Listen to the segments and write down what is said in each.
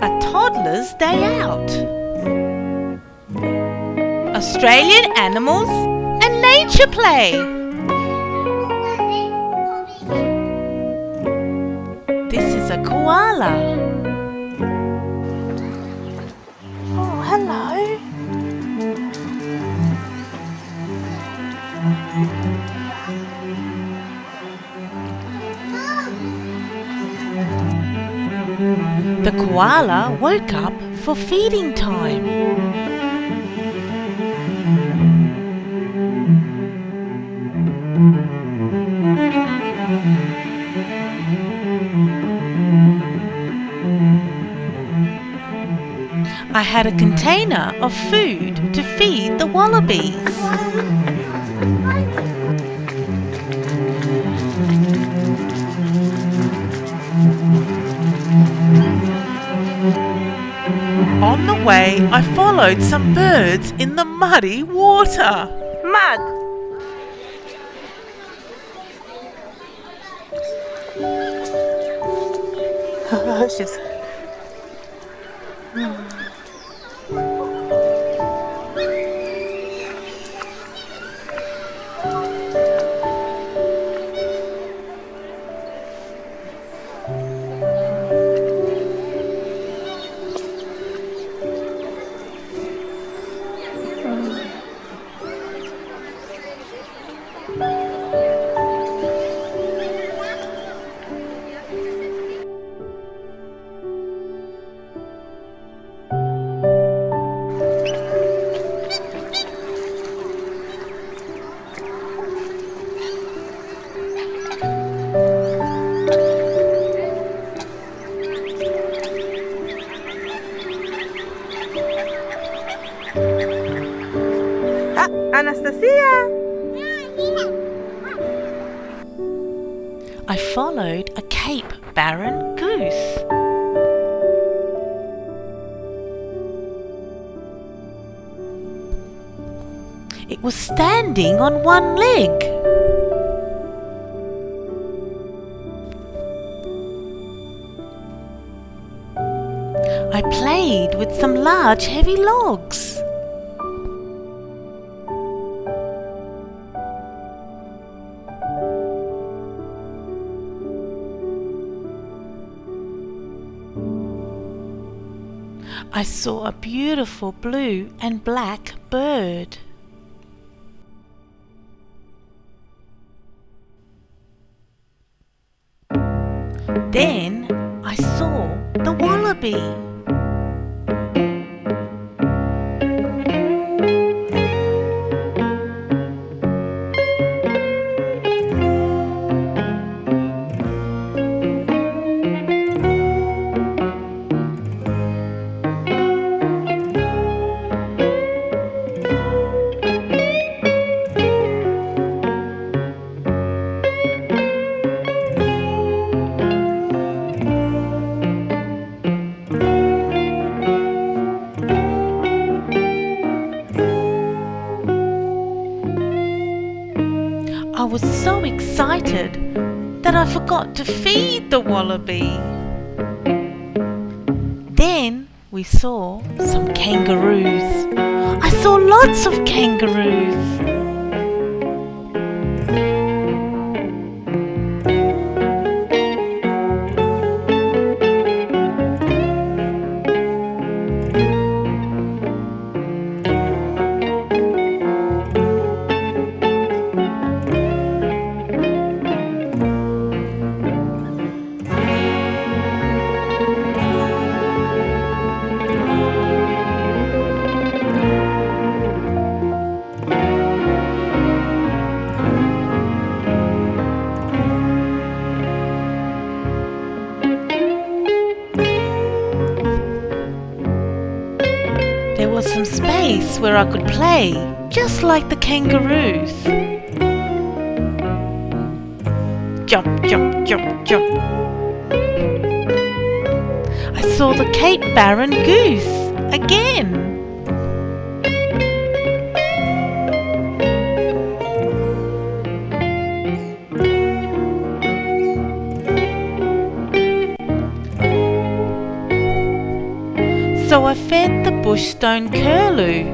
A toddler's day out. Australian animals and nature play. This is a koala. Oh, hello. The koala woke up for feeding time. I had a container of food to feed the wallabies. On the way, I followed some birds in the muddy water. Mud! She's... Anastasia! I followed a Cape Barren goose. It was standing on one leg. I played with some large heavy logs. I saw a beautiful blue and black bird. Then I saw the wallaby. I was so excited that I forgot to feed the wallaby. Then we saw some kangaroos. I saw lots of kangaroos. There was some space where I could play, just like the kangaroos. Jump, jump, jump, jump. I saw the Cape Barren goose again. So I fed the bush stone curlew.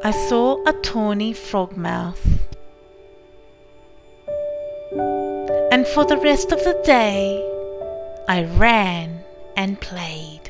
I saw a tawny frogmouth. And for the rest of the day I ran and played.